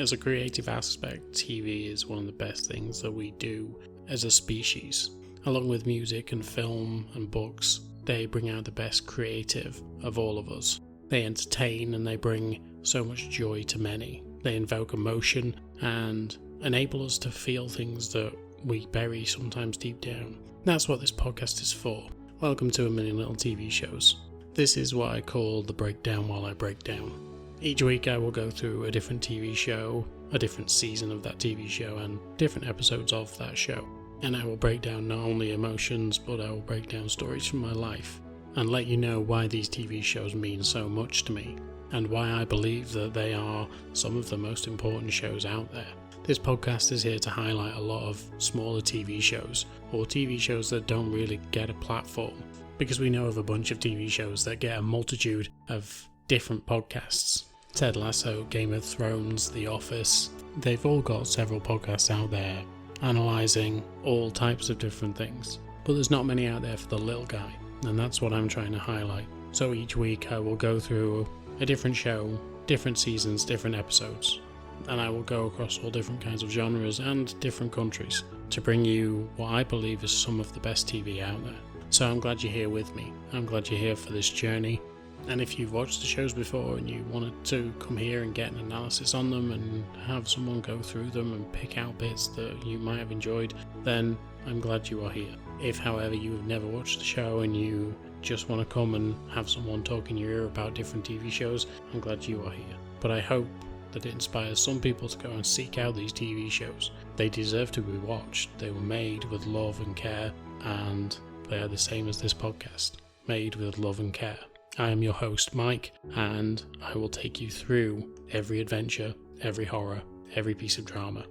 As a creative aspect, TV is one of the best things that we do as a species. Along with music and film and books, they bring out the best creative of all of us. They entertain and they bring so much joy to many. They invoke emotion and enable us to feel things that we bury sometimes deep down. That's what this podcast is for. Welcome to A Million Little TV Shows. This is what I call the breakdown while I break down. Each week I will go through a different TV show, a different season of that TV show, and different episodes of that show. And I will break down not only emotions, but I will break down stories from my life, and let you know why these TV shows mean so much to me, and why I believe that they are some of the most important shows out there. This podcast is here to highlight a lot of smaller TV shows, or TV shows that don't really get a platform, because we know of a bunch of TV shows that get a multitude of different podcasts. Ted Lasso, Game of Thrones, The Office, they've all got several podcasts out there analysing all types of different things. But there's not many out there for the little guy, and that's what I'm trying to highlight. So each week I will go through a different show, different seasons, different episodes, and I will go across all different kinds of genres and different countries to bring you what I believe is some of the best TV out there. So I'm glad you're here with me. I'm glad you're here for this journey. And if you've watched the shows before and you wanted to come here and get an analysis on them and have someone go through them and pick out bits that you might have enjoyed, then I'm glad you are here. If, however, you have never watched the show and you just want to come and have someone talk in your ear about different TV shows, I'm glad you are here. But I hope that it inspires some people to go and seek out these TV shows. They deserve to be watched. They were made with love and care, and they are the same as this podcast, made with love and care. I am your host, Mike, and I will take you through every adventure, every horror, every piece of drama,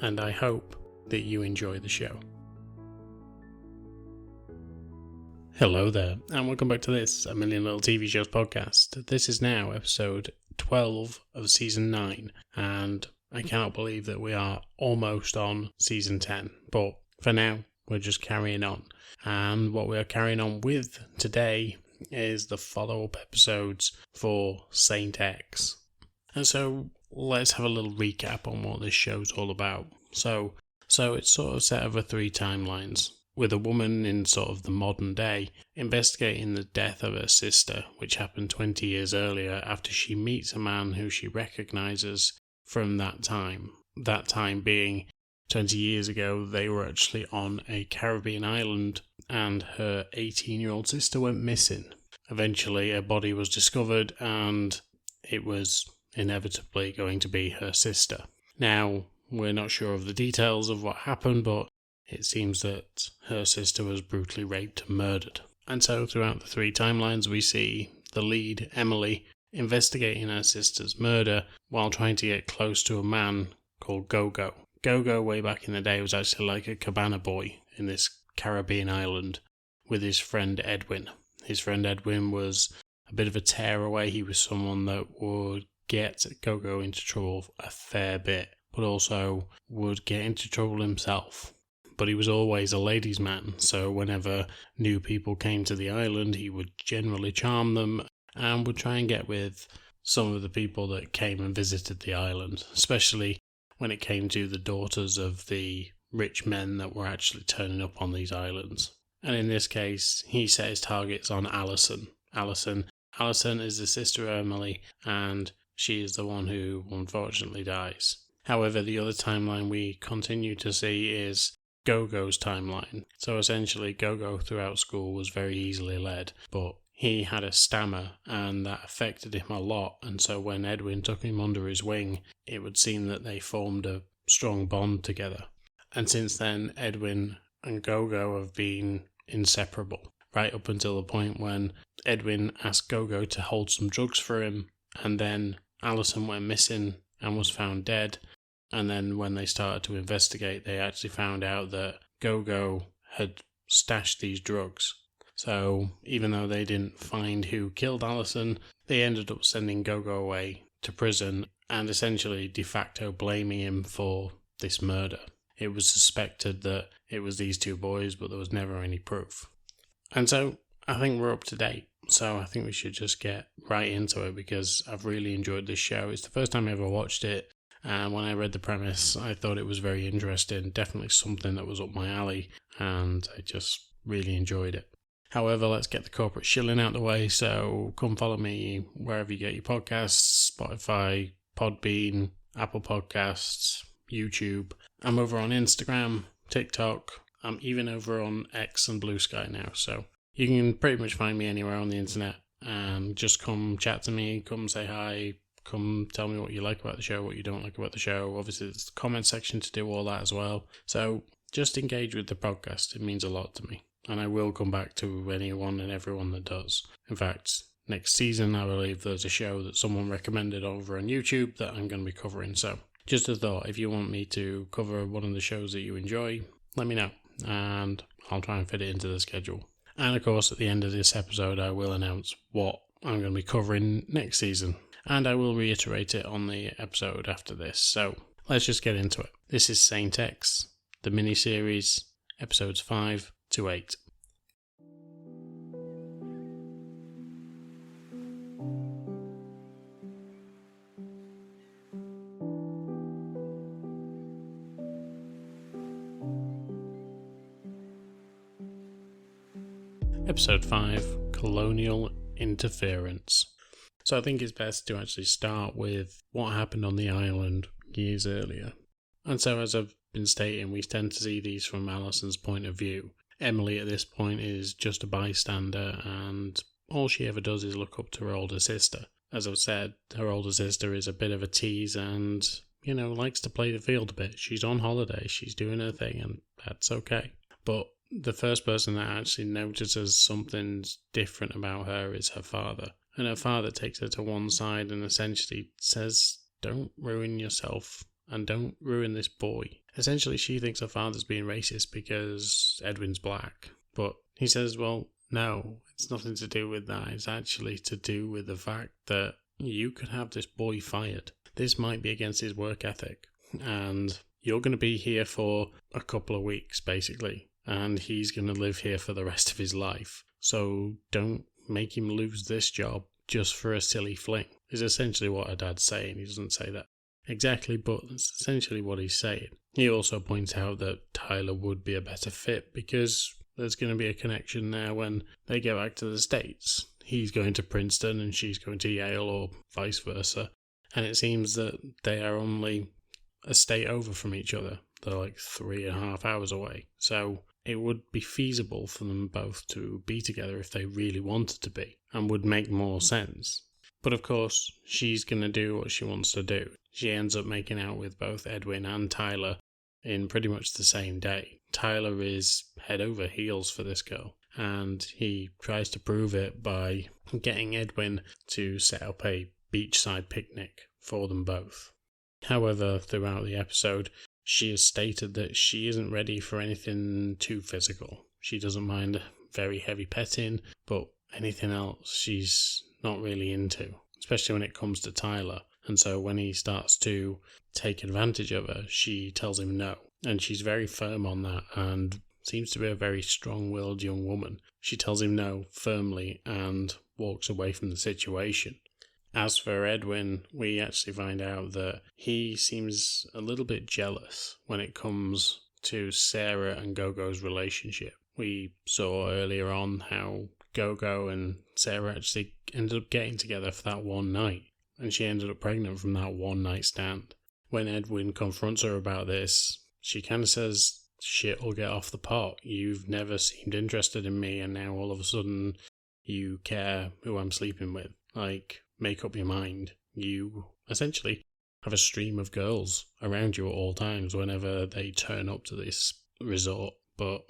and I hope that you enjoy the show. Hello there, and welcome back to this A Million Little TV Shows podcast. This is now episode 12 of season 9, and I cannot believe that we are almost on season 10, but for now, we're just carrying on. And what we are carrying on with today is the follow-up episodes for Saint X. And so let's have a little recap on what this show's all about. So it's sort of set over 3 timelines, with a woman in sort of the modern day investigating the death of her sister, which happened 20 years earlier after she meets a man who she recognises from that time. That time being 20 years ago, they were actually on a Caribbean island and her 18-year-old sister went missing. Eventually, her body was discovered and it was inevitably going to be her sister. Now, we're not sure of the details of what happened, but it seems that her sister was brutally raped and murdered. And so throughout the 3 timelines, we see the lead, Emily, investigating her sister's murder while trying to get close to a man called Go-Go. Go-Go, way back in the day, was actually like a cabana boy in this Caribbean island with his friend Edwin. His friend Edwin was a bit of a tearaway. He was someone that would get Go-Go into trouble a fair bit, but also would get into trouble himself. But he was always a ladies' man, so whenever new people came to the island, he would generally charm them and would try and get with some of the people that came and visited the island, especially when it came to the daughters of the rich men that were actually turning up on these islands. And in this case, he set his targets on Alison. Alison is the sister of Emily, and she is the one who unfortunately dies. However, the other timeline we continue to see is Go-Go's timeline. So essentially, Go-Go throughout school was very easily led, but he had a stammer, and that affected him a lot, and so when Edwin took him under his wing, it would seem that they formed a strong bond together. And since then, Edwin and Go-Go have been inseparable, right up until the point when Edwin asked Go-Go to hold some drugs for him, and then Alison went missing and was found dead, and then when they started to investigate, they actually found out that Go-Go had stashed these drugs. So even though they didn't find who killed Alison, they ended up sending Go-Go away to prison and essentially de facto blaming him for this murder. It was suspected that it was these 2 boys, but there was never any proof. And so I think we're up to date. So I think we should just get right into it because I've really enjoyed this show. It's the first time I ever watched it, And when I read the premise, I thought it was very interesting, definitely something that was up my alley, and I just really enjoyed it. However, let's get the corporate shilling out the way, so come follow me wherever you get your podcasts, Spotify, Podbean, Apple Podcasts, YouTube. I'm over on Instagram, TikTok. I'm even over on X and Blue Sky now, so you can pretty much find me anywhere on the internet. And just come chat to me, come say hi, come tell me what you like about the show, what you don't like about the show. Obviously, there's the comment section to do all that as well. So just engage with the podcast. It means a lot to me. And I will come back to anyone and everyone that does. In fact, next season, I believe there's a show that someone recommended over on YouTube that I'm going to be covering. So just a thought, if you want me to cover one of the shows that you enjoy, let me know. And I'll try and fit it into the schedule. And of course, at the end of this episode, I will announce what I'm going to be covering next season. And I will reiterate it on the episode after this. So let's just get into it. This is Saint X, the mini-series, episodes 5 to 8. Episode 5, Colonial Interference. So I think it's best to actually start with what happened on the island years earlier. And so as I've been stating, we tend to see these from Alison's point of view. Emily at this point is just a bystander, and all she ever does is look up to her older sister. As I've said, her older sister is a bit of a tease and, likes to play the field a bit. She's on holiday, she's doing her thing, and that's okay. But the first person that actually notices something's different about her is her father. And her father takes her to one side and essentially says, "Don't ruin yourself and don't ruin this boy." Essentially, she thinks her father's being racist because Edwin's black. But he says, well, no, it's nothing to do with that. It's actually to do with the fact that you could have this boy fired. This might be against his work ethic. And you're going to be here for a couple of weeks, basically. And he's going to live here for the rest of his life. So don't make him lose this job just for a silly fling, is essentially what her dad's saying. He doesn't say that exactly, but that's essentially what he's saying. He also points out that Tyler would be a better fit because there's going to be a connection there when they get back to the States. He's going to Princeton and she's going to Yale, or vice versa. And it seems that they are only a state over from each other. They're like 3.5 hours away. So it would be feasible for them both to be together if they really wanted to be, and would make more sense. But of course, she's going to do what she wants to do. She ends up making out with both Edwin and Tyler in pretty much the same day. Tyler is head over heels for this girl, and he tries to prove it by getting Edwin to set up a beachside picnic for them both. However, throughout the episode, she has stated that she isn't ready for anything too physical. She doesn't mind very heavy petting, but anything else she's not really into, especially when it comes to Tyler. And so when he starts to take advantage of her, she tells him no. And she's very firm on that and seems to be a very strong-willed young woman. She tells him no firmly and walks away from the situation. As for Edwin, we actually find out that he seems a little bit jealous when it comes to Sarah and Gogo's relationship. We saw earlier on how Gogo and Sarah actually ended up getting together for that one night, and she ended up pregnant from that one night stand. When Edwin confronts her about this, she kind of says, "Shit will get off the pot. You've never seemed interested in me, and now all of a sudden you care who I'm sleeping with. Like, make up your mind. You essentially have a stream of girls around you at all times whenever they turn up to this resort, but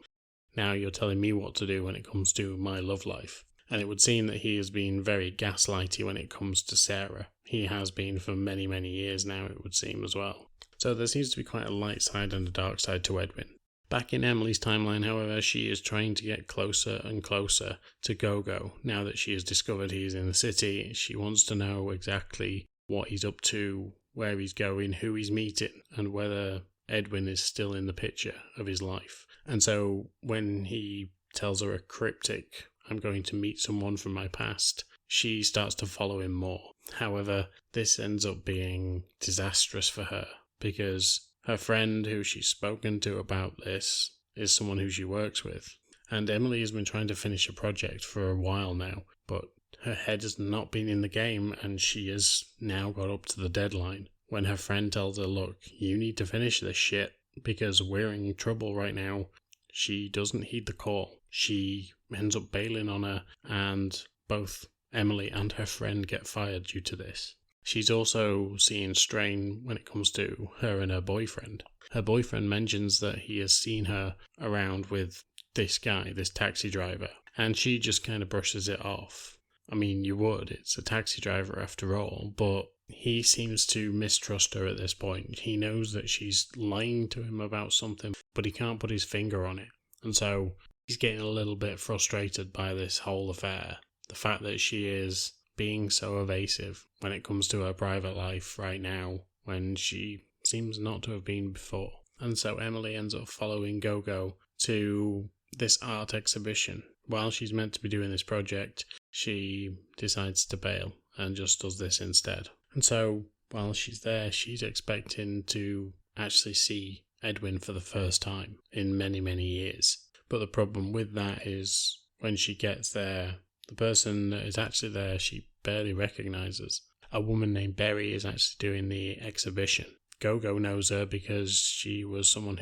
now you're telling me what to do when it comes to my love life." And it would seem that he has been very gaslighty when it comes to Sarah. He has been for many, many years now, it would seem, as well. So there seems to be quite a light side and a dark side to Edwin. Back in Emily's timeline, however, she is trying to get closer and closer to Gogo. Now that she has discovered he's in the city, she wants to know exactly what he's up to, where he's going, who he's meeting, and whether Edwin is still in the picture of his life. And so when he tells her a cryptic, "I'm going to meet someone from my past," she starts to follow him more. However, this ends up being disastrous for her because her friend who she's spoken to about this is someone who she works with. And Emily has been trying to finish a project for a while now, but her head has not been in the game and she has now got up to the deadline when her friend tells her, look, you need to finish this shit because we're in trouble right now. She doesn't heed the call. She ends up bailing on her and both Emily and her friend get fired due to this. She's also seeing strain when it comes to her and her boyfriend. Her boyfriend mentions that he has seen her around with this guy, this taxi driver, and she just kind of brushes it off. I mean, you would, it's a taxi driver after all, but he seems to mistrust her at this point. He knows that she's lying to him about something, but he can't put his finger on it. And so he's getting a little bit frustrated by this whole affair. The fact that she is being so evasive when it comes to her private life right now, when she seems not to have been before. And so Emily ends up following Gogo to this art exhibition. While she's meant to be doing this project, she decides to bail and just does this instead. And so while she's there, she's expecting to actually see Edwin for the first time in many, many years. But the problem with that is when she gets there, the person that is actually there she barely recognises. A woman named Berry is actually doing the exhibition. Gogo knows her because she was someone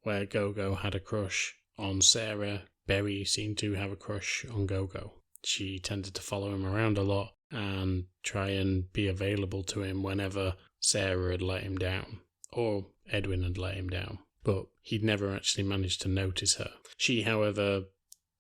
where Gogo had a crush on Sarah, Berry seemed to have a crush on Gogo. She tended to follow him around a lot and try and be available to him whenever Sarah had let him down, or Edwin had let him down, but he'd never actually managed to notice her. She, however,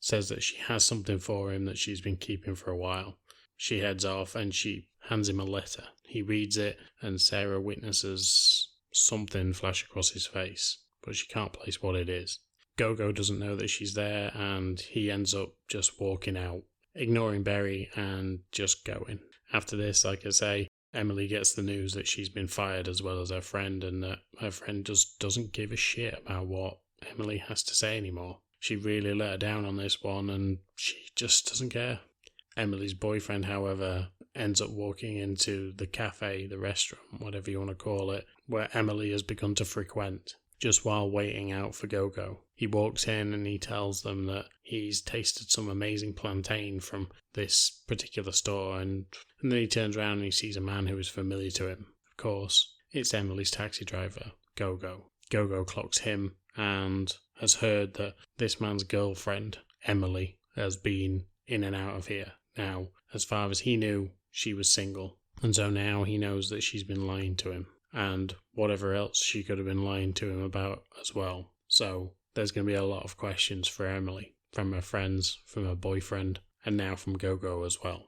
says that she has something for him that she's been keeping for a while. She heads off and she hands him a letter. He reads it and Sarah witnesses something flash across his face, but she can't place what it is. Gogo doesn't know that she's there and he ends up just walking out, ignoring Berry and just going. After this, like I say, Emily gets the news that she's been fired as well as her friend, and that her friend just doesn't give a shit about what Emily has to say anymore. She really let her down on this one and she just doesn't care. Emily's boyfriend, however, ends up walking into the cafe, the restaurant, whatever you want to call it, where Emily has begun to frequent, just while waiting out for Gogo. He walks in and he tells them that he's tasted some amazing plantain from this particular store, and then he turns around and he sees a man who is familiar to him. Of course, it's Emily's taxi driver, Gogo. Gogo clocks him and has heard that this man's girlfriend, Emily, has been in and out of here. Now, as far as he knew, she was single, and so now he knows that she's been lying to him, and whatever else she could have been lying to him about as well. So there's going to be a lot of questions for Emily, from her friends, from her boyfriend, and now from Gogo as well.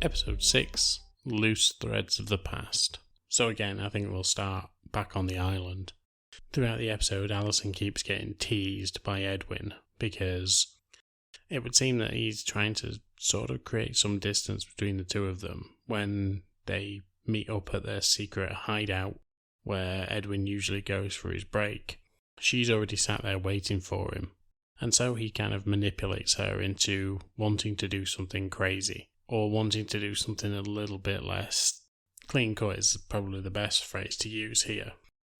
Episode 6, Loose Threads of the Past. So again, I think we'll start back on the island. Throughout the episode, Alison keeps getting teased by Edwin because it would seem that he's trying to sort of create some distance between the two of them when they meet up at their secret hideout where Edwin usually goes for his break. She's already sat there waiting for him, and so he kind of manipulates her into wanting to do something crazy, or wanting to do something a little bit less clean cut is probably the best phrase to use here,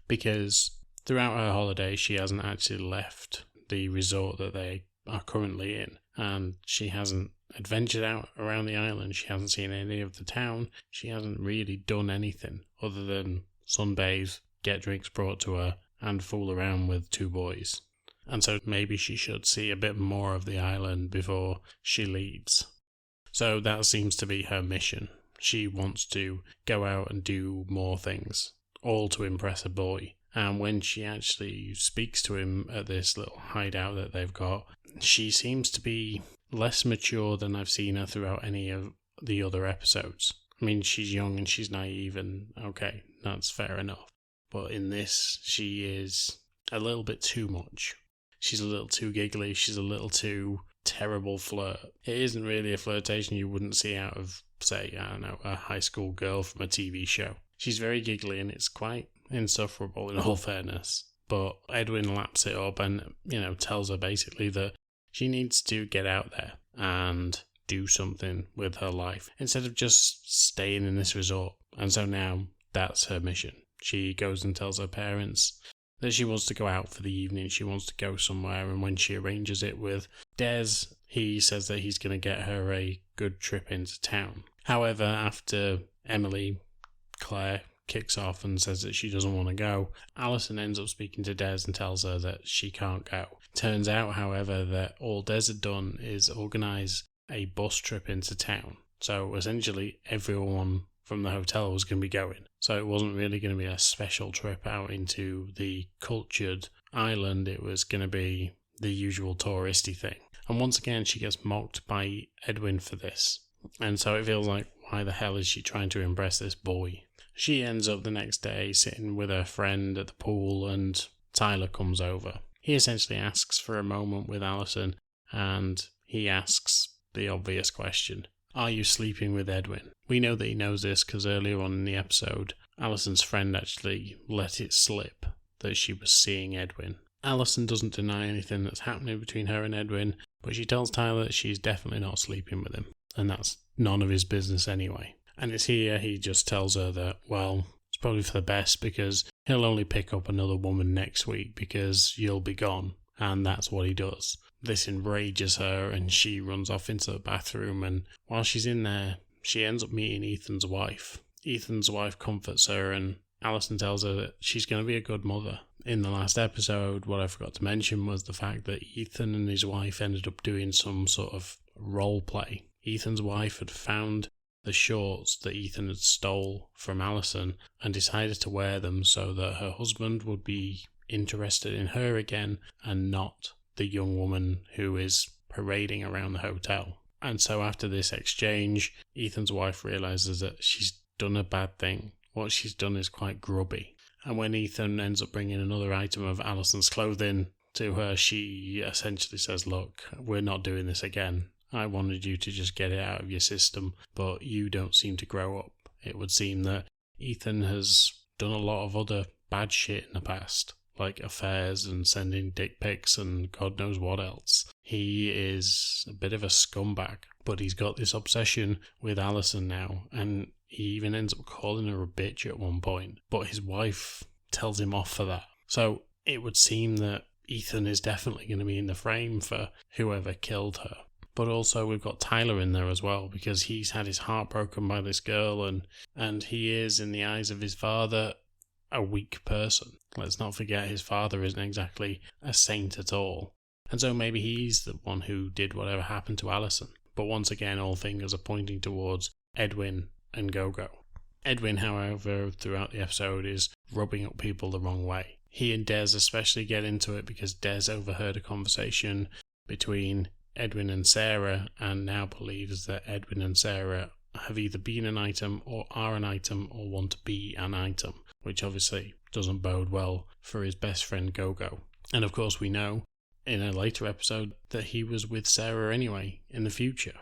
because throughout her holiday she hasn't actually left the resort that they are currently in, and she hasn't adventured out around the island. She hasn't seen any of the town. She hasn't really done anything other than sunbathe, get drinks brought to her, and fool around with two boys. And so maybe she should see a bit more of the island before she leaves. So that seems to be her mission. She wants to go out and do more things, all to impress a boy. And when she actually speaks to him at this little hideout that they've got, she seems to be less mature than I've seen her throughout any of the other episodes. I mean, she's young and she's naive, and okay, that's fair enough. But in this, she is a little bit too much. She's a little too giggly, she's a little too terrible flirt. It isn't really a flirtation you wouldn't see out of, say, I don't know, a high school girl from a TV show. She's very giggly and it's quite insufferable in all fairness. But Edwin laps it up and, tells her basically that she needs to get out there and do something with her life instead of just staying in this resort. And so now that's her mission. She goes and tells her parents that she wants to go out for the evening. She wants to go somewhere, and when she arranges it with Des, he says that he's going to get her a good trip into town. However, after Emily, Claire, kicks off and says that she doesn't want to go, Alison ends up speaking to Des and tells her that she can't go. Turns out, however, that all Des had done is organise a bus trip into town. So essentially everyone from the hotel was going to be going. So it wasn't really going to be a special trip out into the cultured island. It was going to be the usual touristy thing. And once again, she gets mocked by Edwin for this. And so it feels like, why the hell is she trying to impress this boy? She ends up the next day sitting with her friend at the pool, and Tyler comes over. He essentially asks for a moment with Alison, and he asks the obvious question: are you sleeping with Edwin? We know that he knows this because earlier on in the episode, Alison's friend actually let it slip that she was seeing Edwin. Alison doesn't deny anything that's happening between her and Edwin, but she tells Tyler that she's definitely not sleeping with him, and that's none of his business anyway. And it's here he just tells her that, well, it's probably for the best because he'll only pick up another woman next week because you'll be gone. And that's what he does. This enrages her and she runs off into the bathroom, and while she's in there, she ends up meeting Ethan's wife. Ethan's wife comforts her, and Alison tells her that she's going to be a good mother. In the last episode, what I forgot to mention was the fact that Ethan and his wife ended up doing some sort of role play. Ethan's wife had found the shorts that Ethan had stole from Alison and decided to wear them so that her husband would be interested in her again and not the young woman who is parading around the hotel. And so after this exchange, Ethan's wife realizes that she's done a bad thing. What she's done is quite grubby. And when Ethan ends up bringing another item of Alison's clothing to her, she essentially says, look, we're not doing this again. I wanted you to just get it out of your system, but you don't seem to grow up. It would seem that Ethan has done a lot of other bad shit in the past, like affairs and sending dick pics and God knows what else. He is a bit of a scumbag, but he's got this obsession with Alison now, and he even ends up calling her a bitch at one point, but his wife tells him off for that. So it would seem that Ethan is definitely going to be in the frame for whoever killed her. But also we've got Tyler in there as well, because he's had his heart broken by this girl, and he is, in the eyes of his father, a weak person. Let's not forget his father isn't exactly a saint at all. And so maybe he's the one who did whatever happened to Alison. But once again, all fingers are pointing towards Edwin and Gogo. Edwin, however, throughout the episode is rubbing up people the wrong way. He and Des especially get into it because Des overheard a conversation between Edwin and Sarah, and now believes that Edwin and Sarah have either been an item or are an item or want to be an item, which obviously doesn't bode well for his best friend Gogo. And of course we know in a later episode that he was with Sarah anyway in the future.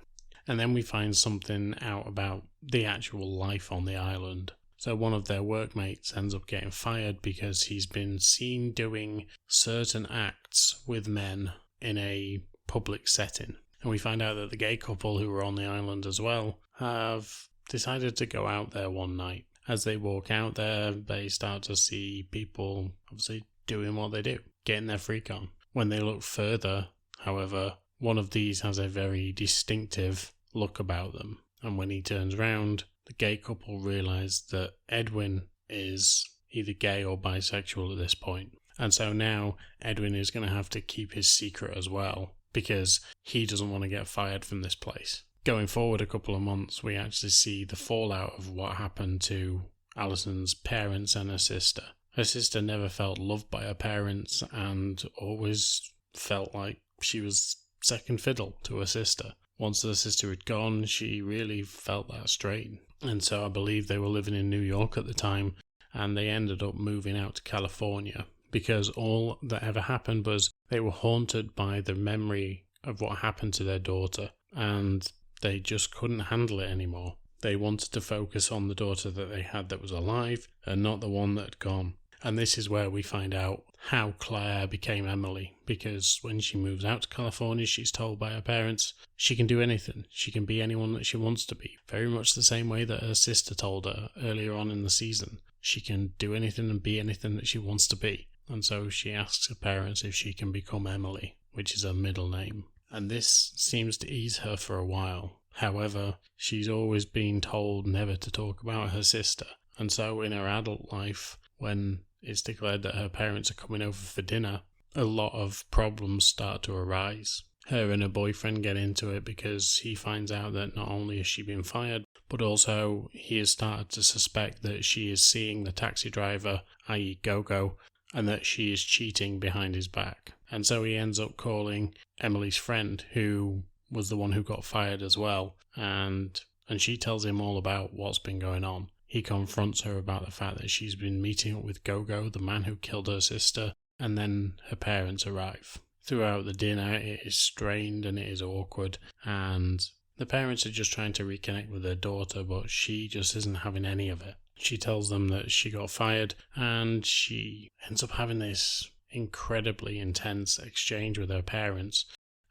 And then we find something out about the actual life on the island. So one of their workmates ends up getting fired because he's been seen doing certain acts with men in a public setting. And we find out that the gay couple who were on the island as well have decided to go out there one night. As they walk out there, they start to see people obviously doing what they do, getting their freak on. When they look further, however, one of these has a very distinctive look about them. And when he turns round, the gay couple realise that Edwin is either gay or bisexual at this point. And so now Edwin is going to have to keep his secret as well, because he doesn't want to get fired from this place. Going forward a couple of months, we actually see the fallout of what happened to Alison's parents and her sister. Her sister never felt loved by her parents and always felt like she was second fiddle to her sister. Once the sister had gone, she really felt that strain. And so I believe they were living in New York at the time, and they ended up moving out to California, because all that ever happened was they were haunted by the memory of what happened to their daughter, and they just couldn't handle it anymore. They wanted to focus on the daughter that they had that was alive, and not the one that had gone. And this is where we find out how Claire became Emily, because when she moves out to California, she's told by her parents she can do anything. She can be anyone that she wants to be. Very much the same way that her sister told her earlier on in the season. She can do anything and be anything that she wants to be. And so she asks her parents if she can become Emily, which is her middle name. And this seems to ease her for a while. However, she's always been told never to talk about her sister. And so in her adult life, when it's declared that her parents are coming over for dinner, a lot of problems start to arise. Her and her boyfriend get into it because he finds out that not only has she been fired, but also he has started to suspect that she is seeing the taxi driver, i.e. Gogo, and that she is cheating behind his back. And so he ends up calling Emily's friend, who was the one who got fired as well, and she tells him all about what's been going on. He confronts her about the fact that she's been meeting up with Gogo, the man who killed her sister, and then her parents arrive. Throughout the dinner, it is strained and it is awkward, and the parents are just trying to reconnect with their daughter, but she just isn't having any of it. She tells them that she got fired, and she ends up having this incredibly intense exchange with her parents.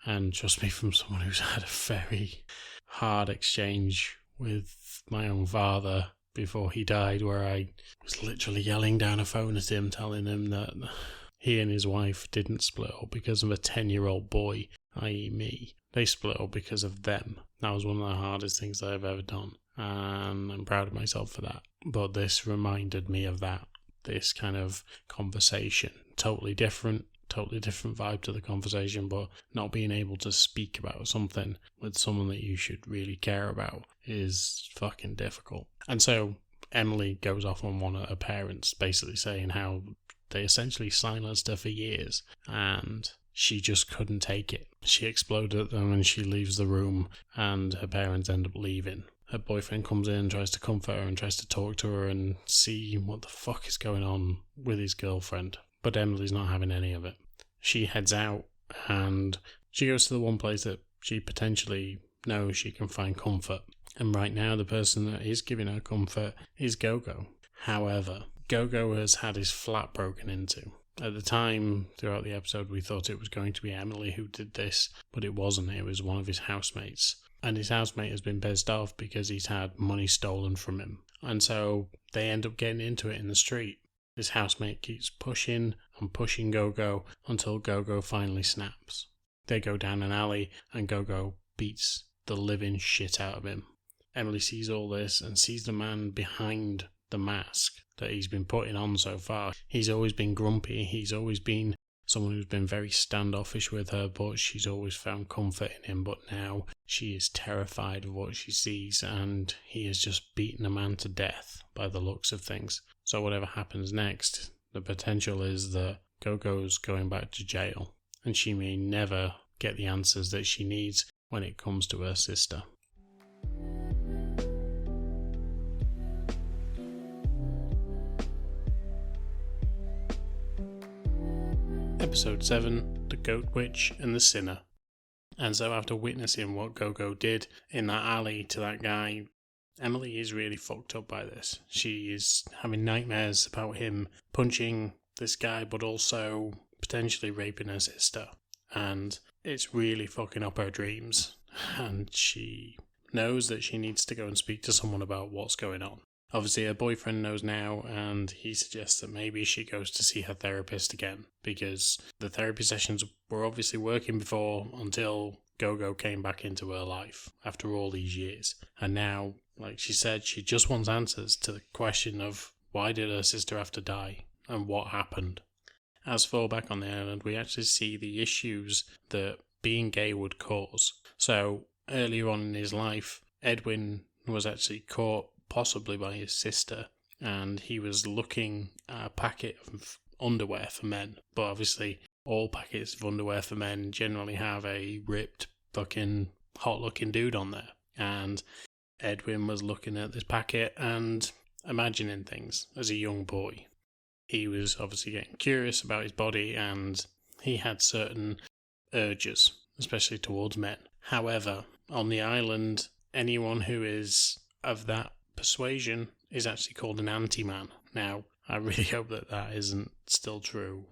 And trust me, from someone who's had a very hard exchange with my own father before he died, where I was literally yelling down a phone at him, telling him that he and his wife didn't split up because of a 10-year-old boy, i.e. me. They split up because of them. That was one of the hardest things I've ever done, and I'm proud of myself for that. But this reminded me of that, this kind of conversation. Totally different vibe to the conversation, but not being able to speak about something with someone that you should really care about is fucking difficult. And so Emily goes off on one of her parents, basically saying how they essentially silenced her for years, and she just couldn't take it. She exploded at them and she leaves the room, and her parents end up leaving. Her boyfriend comes in, tries to comfort her and tries to talk to her and see what the fuck is going on with his girlfriend. But Emily's not having any of it. She heads out and she goes to the one place that she potentially knows she can find comfort. And right now the person that is giving her comfort is Gogo. However, Gogo has had his flat broken into. At the time, throughout the episode, we thought it was going to be Emily who did this, but it wasn't. It was one of his housemates. And his housemate has been pissed off because he's had money stolen from him. And so they end up getting into it in the street. His housemate keeps pushing and pushing Gogo until Gogo finally snaps. They go down an alley and Gogo beats the living shit out of him. Emily sees all this and sees the man behind the mask that he's been putting on so far. He's always been grumpy. He's always been someone who's been very standoffish with her, but she's always found comfort in him. But now she is terrified of what she sees, and he has just beaten a man to death by the looks of things. So whatever happens next, the potential is that Gogo's going back to jail, and she may never get the answers that she needs when it comes to her sister. Episode 7, The Goat Witch and the Sinner. And so after witnessing what Gogo did in that alley to that guy, Emily is really fucked up by this. She is having nightmares about him punching this guy, but also potentially raping her sister. And it's really fucking up her dreams. And she knows that she needs to go and speak to someone about what's going on. Obviously, her boyfriend knows now, and he suggests that maybe she goes to see her therapist again, because the therapy sessions were obviously working before until Gogo came back into her life after all these years. And now, like she said, she just wants answers to the question of why did her sister have to die and what happened. As for back on the island, we actually see the issues that being gay would cause. So, earlier on in his life, Edwin was actually caught possibly by his sister, and he was looking at a packet of underwear for men. But obviously, all packets of underwear for men generally have a ripped, fucking hot-looking dude on there. And Edwin was looking at this packet and imagining things as a young boy. He was obviously getting curious about his body, and he had certain urges, especially towards men. However, on the island, anyone who is of that persuasion is actually called an anti-man. Now, I really hope that isn't still true,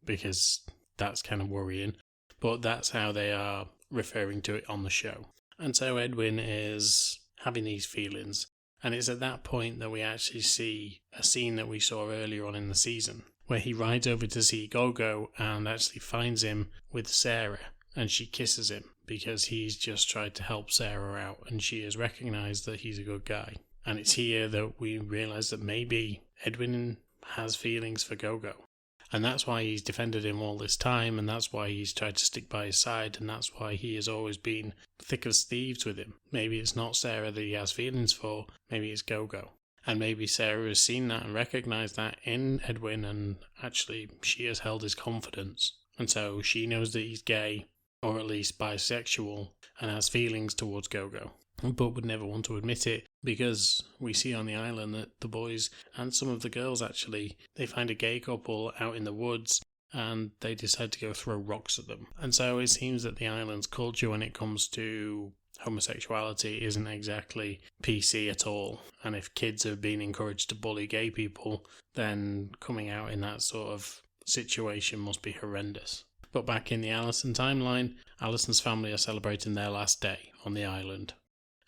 because that's kind of worrying. But that's how they are referring to it on the show. And so Edwin is having these feelings. And it's at that point that we actually see a scene that we saw earlier on in the season, where he rides over to see Gogo and actually finds him with Sarah, and she kisses him because he's just tried to help Sarah out, and she has recognised that he's a good guy. And it's here that we realise that maybe Edwin has feelings for Gogo. And that's why he's defended him all this time, and that's why he's tried to stick by his side, and that's why he has always been thick as thieves with him. Maybe it's not Sarah that he has feelings for, maybe it's Gogo. And maybe Sarah has seen that and recognised that in Edwin, and actually she has held his confidence. And so she knows that he's gay, or at least bisexual, and has feelings towards Gogo, but would never want to admit it, because we see on the island that the boys and some of the girls actually, they find a gay couple out in the woods and they decide to go throw rocks at them. And so it seems that the island's culture when it comes to homosexuality isn't exactly PC at all. And if kids are being encouraged to bully gay people, then coming out in that sort of situation must be horrendous. But back in the Alison timeline, Alison's family are celebrating their last day on the island.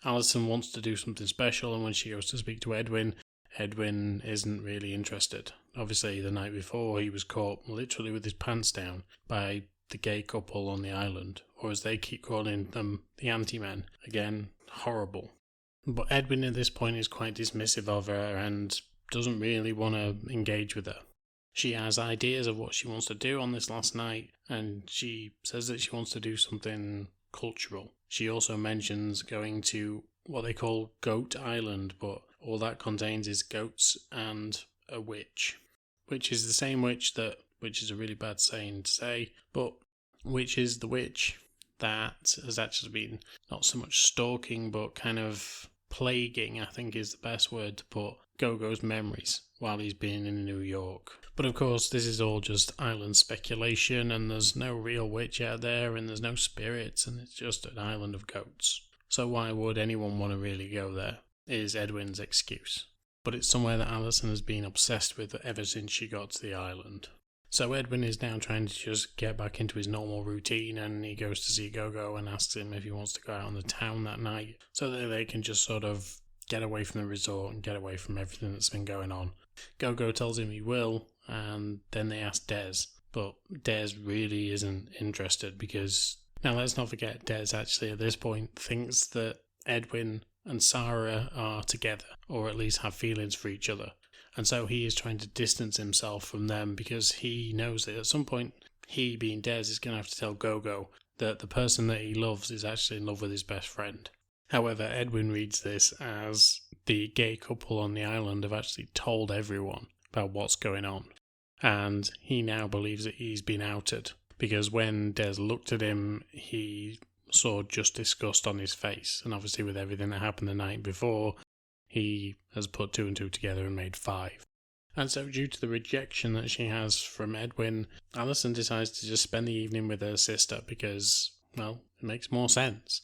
Alison wants to do something special, and when she goes to speak to Edwin, Edwin isn't really interested. Obviously, the night before, he was caught literally with his pants down by the gay couple on the island, or as they keep calling them, the anti-men. Again, horrible. But Edwin at this point is quite dismissive of her and doesn't really want to engage with her. She has ideas of what she wants to do on this last night, and she says that she wants to do something cultural. She also mentions going to what they call Goat Island, but all that contains is goats and a witch. Which is the same witch which is a really bad saying to say, but which is the witch that has actually been not so much stalking, but kind of plaguing, I think is the best word to put, Gogo's memories while he's been in New York. But of course, this is all just island speculation, and there's no real witch out there, and there's no spirits, and it's just an island of goats. So why would anyone want to really go there, is Edwin's excuse. But it's somewhere that Alison has been obsessed with ever since she got to the island. So Edwin is now trying to just get back into his normal routine, and he goes to see Gogo and asks him if he wants to go out on the town that night, so that they can just sort of get away from the resort and get away from everything that's been going on. Gogo tells him he will, and then they ask Des, but Des really isn't interested because, now let's not forget, Des actually at this point thinks that Edwin and Sarah are together, or at least have feelings for each other. And so he is trying to distance himself from them because he knows that at some point, he, being Des, is going to have to tell Gogo that the person that he loves is actually in love with his best friend. However, Edwin reads this as the gay couple on the island have actually told everyone about what's going on. And he now believes that he's been outed, because when Des looked at him, he saw just disgust on his face. And obviously with everything that happened the night before, he has put two and two together and made 5. And so due to the rejection that she has from Edwin, Alison decides to just spend the evening with her sister because, well, it makes more sense.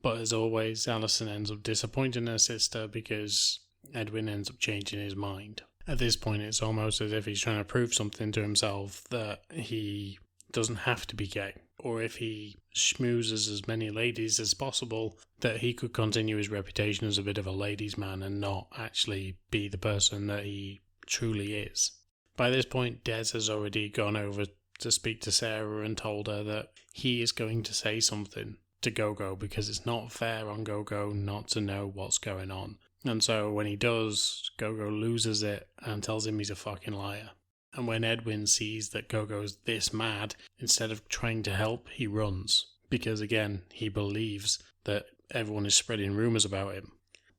But as always, Alison ends up disappointing her sister because Edwin ends up changing his mind. At this point, it's almost as if he's trying to prove something to himself that he doesn't have to be gay, or if he schmoozes as many ladies as possible, that he could continue his reputation as a bit of a ladies' man and not actually be the person that he truly is. By this point, Des has already gone over to speak to Sarah and told her that he is going to say something to Gogo because it's not fair on Gogo not to know what's going on. And so when he does, Gogo loses it and tells him he's a fucking liar. And when Edwin sees that Gogo's this mad, instead of trying to help, he runs. Because again, he believes that everyone is spreading rumours about him.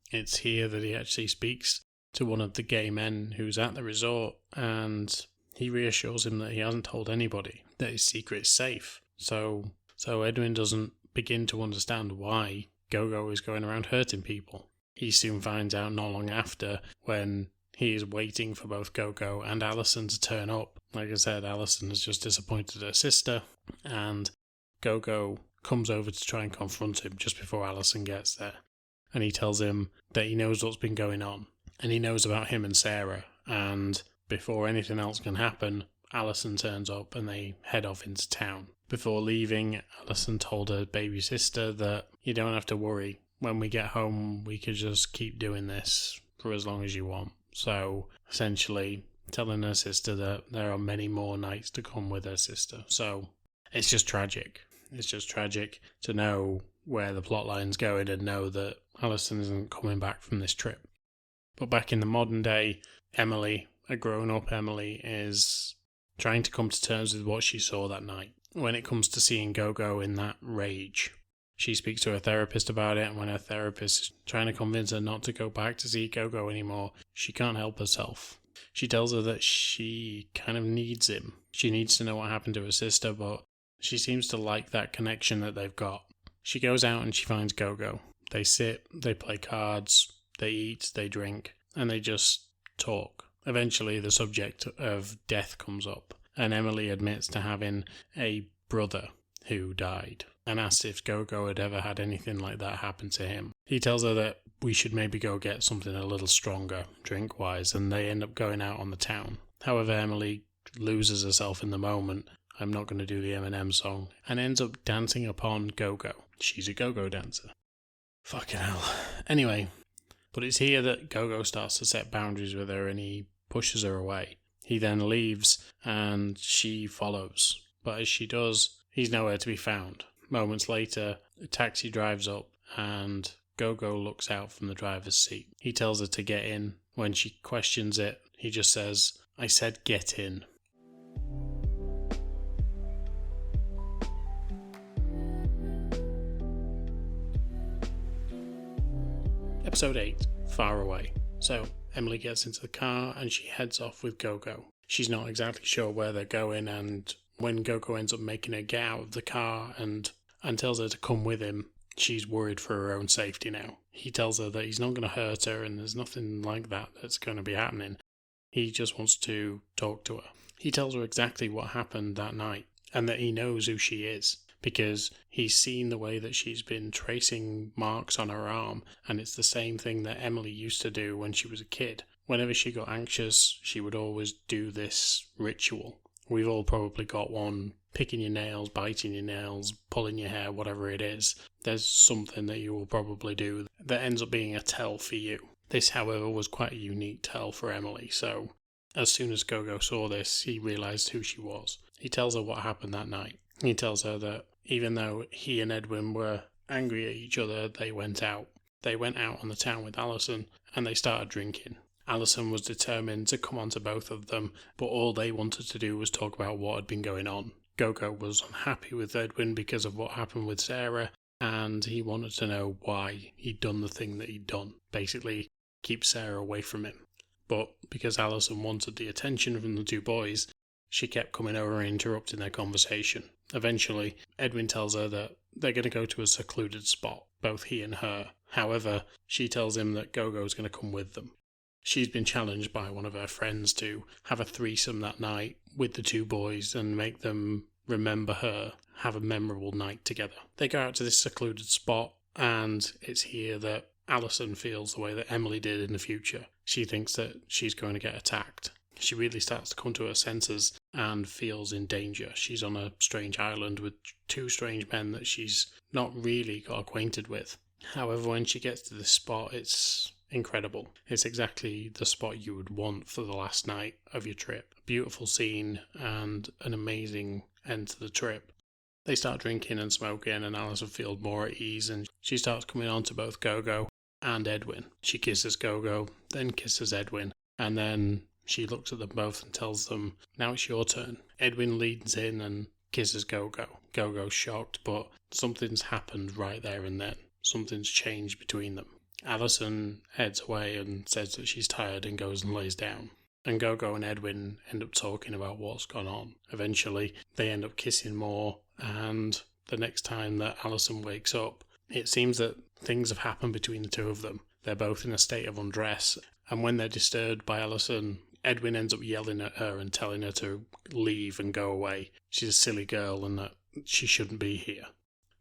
It's here that he actually speaks to one of the gay men who's at the resort, and he reassures him that he hasn't told anybody, that his secret is safe. So Edwin doesn't begin to understand why Gogo is going around hurting people. He soon finds out not long after when he is waiting for both Gogo and Alison to turn up. Like I said, Alison has just disappointed her sister, and Gogo comes over to try and confront him just before Alison gets there. And he tells him that he knows what's been going on, and he knows about him and Sarah, and before anything else can happen, Alison turns up and they head off into town. Before leaving, Alison told her baby sister that you don't have to worry. When we get home, we could just keep doing this for as long as you want. So, essentially, telling her sister that there are many more nights to come with her sister. So, it's just tragic. It's just tragic to know where the plotline's going and know that Alison isn't coming back from this trip. But back in the modern day, Emily, a grown-up Emily, is trying to come to terms with what she saw that night. When it comes to seeing Gogo in that rage, she speaks to her therapist about it, and when her therapist is trying to convince her not to go back to see Gogo anymore, she can't help herself. She tells her that she kind of needs him. She needs to know what happened to her sister, but she seems to like that connection that they've got. She goes out and she finds Gogo. They sit, they play cards, they eat, they drink, and they just talk. Eventually, the subject of death comes up, and Emily admits to having a brother who died and asks if Gogo had ever had anything like that happen to him. He tells her that we should maybe go get something a little stronger, drink-wise, and they end up going out on the town. However, Emily loses herself in the moment. I'm not going to do the Eminem song, and ends up dancing upon Gogo. She's a go-go dancer. Fucking hell. Anyway, but it's here that Gogo starts to set boundaries with her and he pushes her away. He then leaves and she follows. But as she does, he's nowhere to be found. Moments later, a taxi drives up and Gogo looks out from the driver's seat. He tells her to get in. When she questions it, he just says, "I said get in." Episode 8, Far Away. So, Emily gets into the car and she heads off with Gogo. She's not exactly sure where they're going, and when Gogo ends up making her get out of the car and tells her to come with him, she's worried for her own safety now. He tells her that he's not going to hurt her and there's nothing like that that's going to be happening. He just wants to talk to her. He tells her exactly what happened that night and that he knows who she is, because he's seen the way that she's been tracing marks on her arm, and it's the same thing that Emily used to do when she was a kid. Whenever she got anxious, she would always do this ritual. We've all probably got one: picking your nails, biting your nails, pulling your hair, whatever it is. There's something that you will probably do that ends up being a tell for you. This, however, was quite a unique tell for Emily, so as soon as Gogo saw this, he realised who she was. He tells her what happened that night. He tells her that even though he and Edwin were angry at each other, they went out. They went out on the town with Alison and they started drinking. Alison was determined to come on to both of them, but all they wanted to do was talk about what had been going on. Gogo was unhappy with Edwin because of what happened with Sarah, and he wanted to know why he'd done the thing that he'd done. Basically, keep Sarah away from him. But because Alison wanted the attention from the two boys, she kept coming over and interrupting their conversation. Eventually, Edwin tells her that they're going to go to a secluded spot, both he and her. However, she tells him that Gogo's going to come with them. She's been challenged by one of her friends to have a threesome that night with the two boys and make them remember her, have a memorable night together. They go out to this secluded spot, and it's here that Alison feels the way that Emily did in the future. She thinks that she's going to get attacked. She really starts to come to her senses and feels in danger. She's on a strange island with two strange men that she's not really got acquainted with. However, when she gets to this spot, it's incredible. It's exactly the spot you would want for the last night of your trip. A beautiful scene and an amazing end to the trip. They start drinking and smoking, and Alison feels more at ease, and she starts coming on to both Gogo and Edwin. She kisses Gogo, then kisses Edwin, and then she looks at them both and tells them, "Now it's your turn." Edwin leans in and kisses Gogo. Gogo's shocked, but something's happened right there and then. Something's changed between them. Alison heads away and says that she's tired and goes and lays down. And Gogo and Edwin end up talking about what's gone on. Eventually, they end up kissing more, and the next time that Alison wakes up, it seems that things have happened between the two of them. They're both in a state of undress, and when they're disturbed by Alison, Edwin ends up yelling at her and telling her to leave and go away. She's a silly girl and that she shouldn't be here.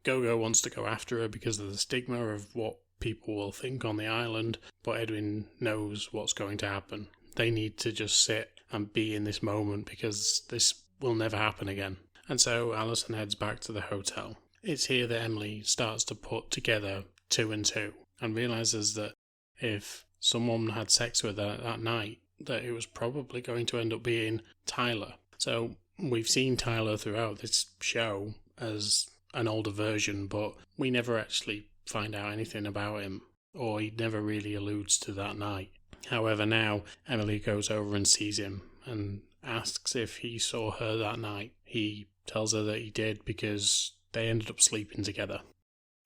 Gogo wants to go after her because of the stigma of what people will think on the island, but Edwin knows what's going to happen. They need to just sit and be in this moment because this will never happen again. And so Alison heads back to the hotel. It's here that Emily starts to put together 2 and 2 and realises that if someone had sex with her that night, that it was probably going to end up being Tyler. So we've seen Tyler throughout this show as an older version, but we never actually find out anything about him, or he never really alludes to that night. However, now Emily goes over and sees him and asks if he saw her that night. He tells her that he did because they ended up sleeping together.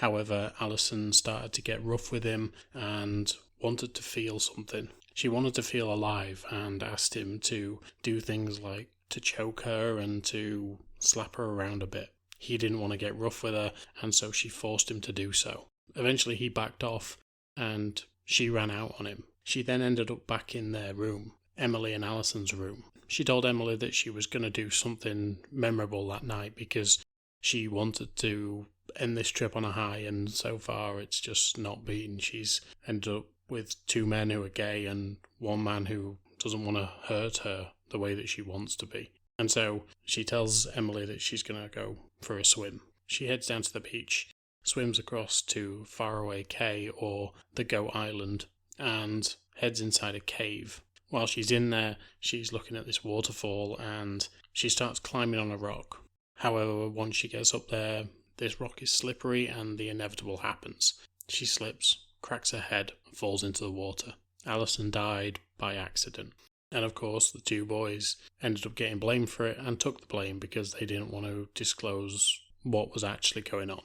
However, Alison started to get rough with him and wanted to feel something. She wanted to feel alive and asked him to do things like to choke her and to slap her around a bit. He didn't want to get rough with her, and so she forced him to do so. Eventually he backed off and she ran out on him. She then ended up back in their room, Emily and Alison's room. She told Emily that she was going to do something memorable that night because she wanted to end this trip on a high, and so far it's just not been. She's ended up with 2 men who are gay and 1 man who doesn't want to hurt her the way that she wants to be. And so she tells Emily that she's going to go for a swim. She heads down to the beach, swims across to Faraway Cay or the Goat Island, and heads inside a cave. While she's in there, she's looking at this waterfall and she starts climbing on a rock. However, once she gets up there, this rock is slippery and the inevitable happens. She slips, cracks her head, and falls into the water. Alison died by accident. And of course, the 2 boys ended up getting blamed for it and took the blame because they didn't want to disclose what was actually going on.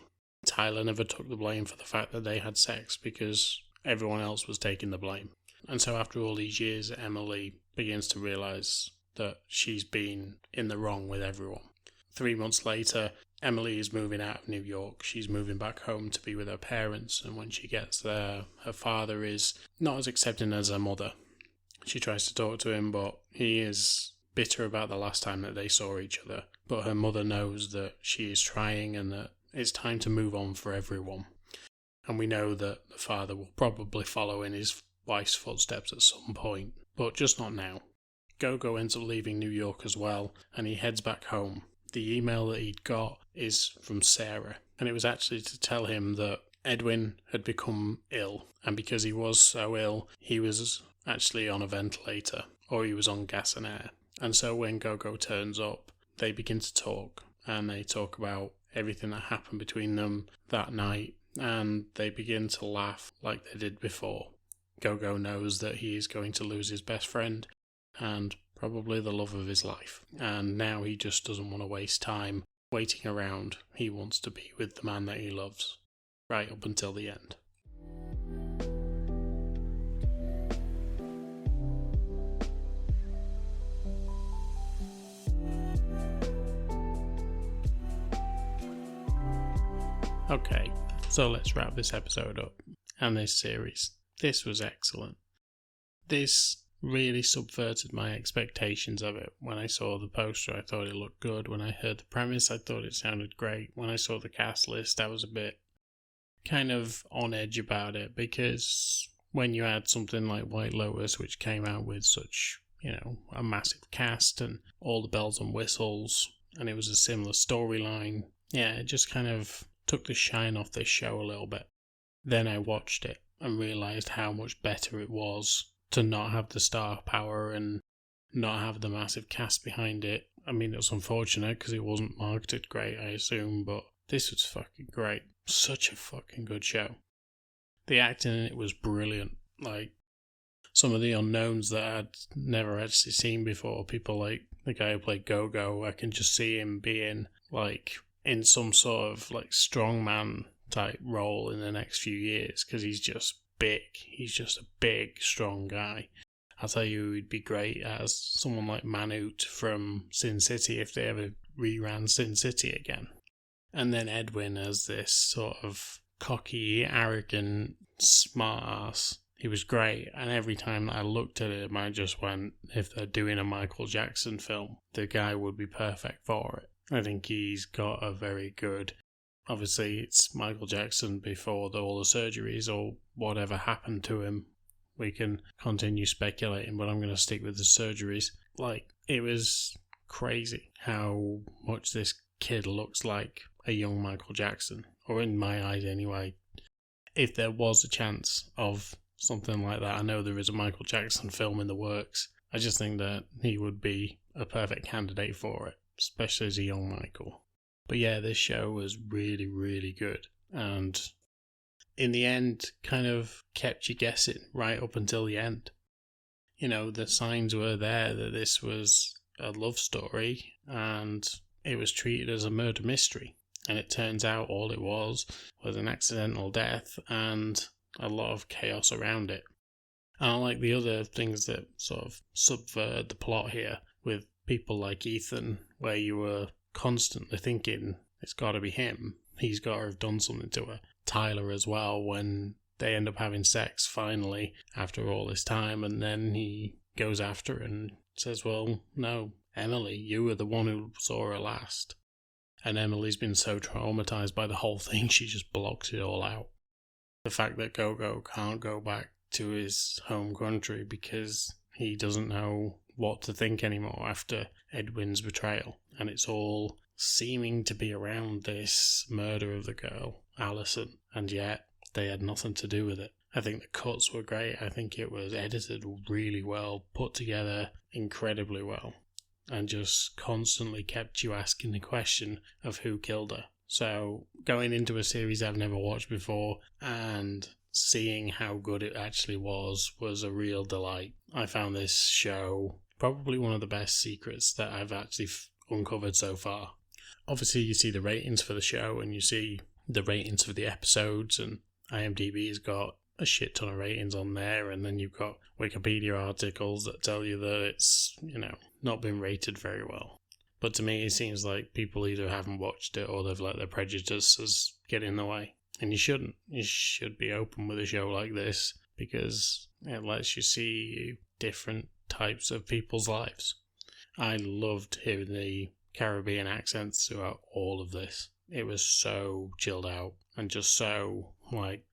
Tyler never took the blame for the fact that they had sex because everyone else was taking the blame. And so after all these years, Emily begins to realise that she's been in the wrong with everyone. 3 months later, Emily is moving out of New York. She's moving back home to be with her parents, and when she gets there, her father is not as accepting as her mother. She tries to talk to him, but he is bitter about the last time that they saw each other. But her mother knows that she is trying and that it's time to move on for everyone. And we know that the father will probably follow in his wife's footsteps at some point, but just not now. Gogo ends up leaving New York as well, and he heads back home. The email that he'd got is from Sarah, and it was actually to tell him that Edwin had become ill, and because he was so ill, he was actually on a ventilator, or he was on gas and air. And so when Gogo turns up, they begin to talk, and they talk about everything that happened between them that night, and they begin to laugh like they did before. Gogo knows that he is going to lose his best friend, and probably the love of his life. And now he just doesn't want to waste time waiting around. He wants to be with the man that he loves, right up until the end. Okay, so let's wrap this episode up, and this series. This was excellent. This really subverted my expectations of it. When I saw the poster, I thought it looked good. When I heard the premise, I thought it sounded great. When I saw the cast list, I was a bit kind of on edge about it, because when you had something like White Lotus, which came out with such, a massive cast and all the bells and whistles, and it was a similar storyline, it just kind of took the shine off this show a little bit. Then I watched it and realised how much better it was to not have the star power and not have the massive cast behind it. I mean, it was unfortunate because it wasn't marketed great, I assume, but this was fucking great. Such a fucking good show. The acting in it was brilliant. Like, some of the unknowns that I'd never actually seen before, people like the guy who played Gogo, I can just see him being, like, in some sort of, like, strongman type role in the next few years, because he's just big. He's just a big, strong guy. I'll tell you, he'd be great as someone like Manute from Sin City if they ever reran Sin City again. And then Edwin as this sort of cocky, arrogant, smart ass. He was great, and every time that I looked at him, I just went, if they're doing a Michael Jackson film, the guy would be perfect for it. I think he's got a very good... Obviously, it's Michael Jackson before all the surgeries or whatever happened to him we can continue speculating, but I'm going to stick with the surgeries. Like, it was crazy how much this kid looks like a young Michael Jackson, or in my eyes anyway. If there was a chance of something like that, I know there is a Michael Jackson film in the works. I just think that he would be a perfect candidate for it, especially as a young Michael. But yeah, this show was really, really good. And in the end, kind of kept you guessing right up until the end. You know, the signs were there that this was a love story and it was treated as a murder mystery. And it turns out all it was an accidental death and a lot of chaos around it. And unlike the other things that sort of subvert the plot here with people like Ethan, where you were constantly thinking it's got to be him, he's got to have done something to her. Tyler as well, when they end up having sex finally after all this time, and then he goes after her and says, well, no, Emily, you were the one who saw her last. And Emily's been so traumatized by the whole thing, she just blocks it all out. The fact that Gogo can't go back to his home country because he doesn't know what to think anymore after Edwin's betrayal. And it's all seeming to be around this murder of the girl, Alison, and yet they had nothing to do with it. I think the cuts were great. I think it was edited really well, put together incredibly well, and just constantly kept you asking the question of who killed her. So going into a series I've never watched before and seeing how good it actually was a real delight. I found this show probably one of the best secrets that I've actually uncovered so far. Obviously, you see the ratings for the show and you see the ratings for the episodes, and IMDb's got a shit ton of ratings on there, and then you've got Wikipedia articles that tell you that it's, not been rated very well. But to me, it seems like people either haven't watched it or they've let their prejudices get in the way. And you shouldn't. You should be open with a show like this because it lets you see different types of people's lives. I loved hearing the Caribbean accents throughout all of this. It was so chilled out and just so,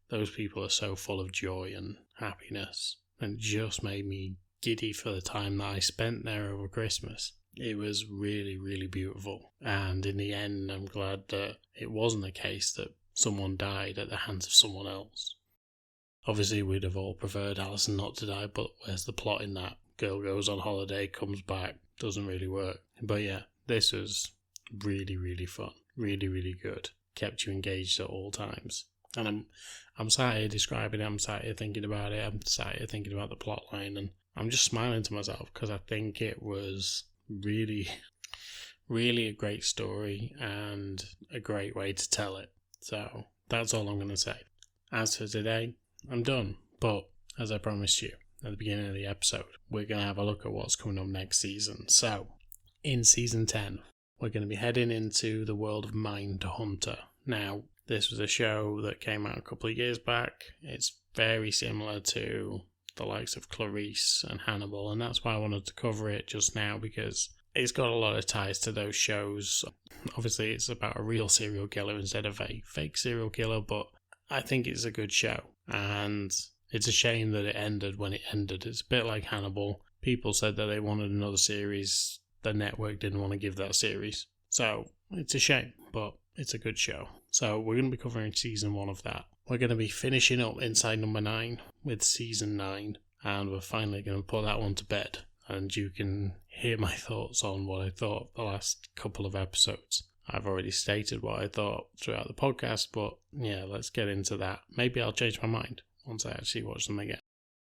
those people are so full of joy and happiness, and it just made me giddy for the time that I spent there over Christmas. It was really, really beautiful. And in the end, I'm glad that it wasn't the case that someone died at the hands of someone else. Obviously, we'd have all preferred Alison not to die, but where's the plot in that? Girl goes on holiday, comes back, doesn't really work. But yeah, this was really, really fun. Really, really good. Kept you engaged at all times. And I'm sat here describing it, I'm sat here thinking about it, I'm sat here thinking about the plot line, and I'm just smiling to myself because I think it was really, really a great story and a great way to tell it. So that's all I'm going to say. As for today, I'm done. But as I promised you at the beginning of the episode, we're going to have a look at what's coming up next season. So in season 10, we're going to be heading into the world of Mindhunter. Now, this was a show that came out a couple of years back. It's very similar to the likes of Clarice and Hannibal, and that's why I wanted to cover it just now, because it's got a lot of ties to those shows. Obviously, it's about a real serial killer instead of a fake serial killer, but I think it's a good show, and it's a shame that it ended when it ended. It's a bit like Hannibal. People said that they wanted another series. The network didn't want to give that series. So, it's a shame, but it's a good show. So, we're going to be covering season 1 of that. We're going to be finishing up Inside Number 9 with season 9, and we're finally going to put that one to bed. And you can hear my thoughts on what I thought the last couple of episodes. I've already stated what I thought throughout the podcast, but yeah, let's get into that. Maybe I'll change my mind once I actually watch them again.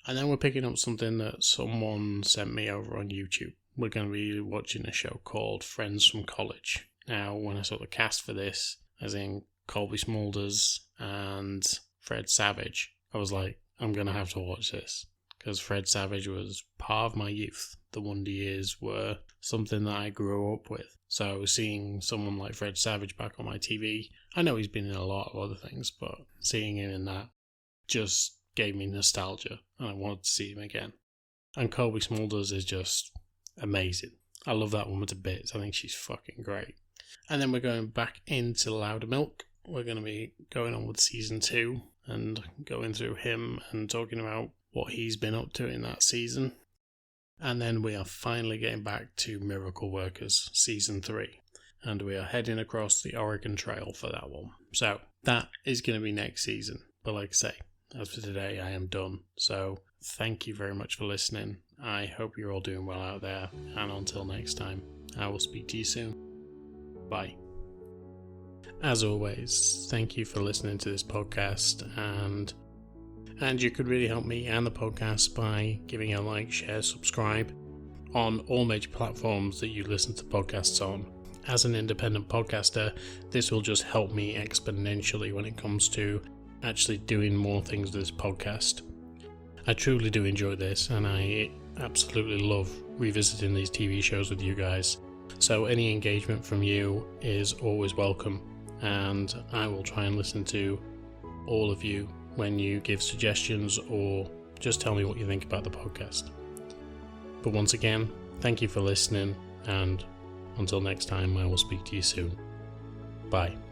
And then we're picking up something that someone sent me over on YouTube. We're going to be watching a show called Friends from College. Now, when I saw the cast for this, as in Colby Smulders and Fred Savage, I was like, I'm going to have to watch this. Because Fred Savage was part of my youth. The Wonder Years were something that I grew up with. So seeing someone like Fred Savage back on my TV, I know he's been in a lot of other things, but seeing him in that just gave me nostalgia, and I wanted to see him again. And Colby Smulders is just amazing. I love that woman to bits. I think she's fucking great. And then we're going back into Loudermilk. We're going to be going on with season 2 and going through him and talking about what he's been up to in that season. And then we are finally getting back to Miracle Workers Season 3. And we are heading across the Oregon Trail for that one. So that is going to be next season. But like I say, as for today, I am done. So thank you very much for listening. I hope you're all doing well out there. And until next time, I will speak to you soon. Bye. As always, thank you for listening to this podcast. And you could really help me and the podcast by giving a like, share, subscribe on all major platforms that you listen to podcasts on. As an independent podcaster, this will just help me exponentially when it comes to actually doing more things with this podcast. I truly do enjoy this, and I absolutely love revisiting these TV shows with you guys. So any engagement from you is always welcome, and I will try and listen to all of you when you give suggestions or just tell me what you think about the podcast. But once again, thank you for listening, and until next time, I will speak to you soon. Bye.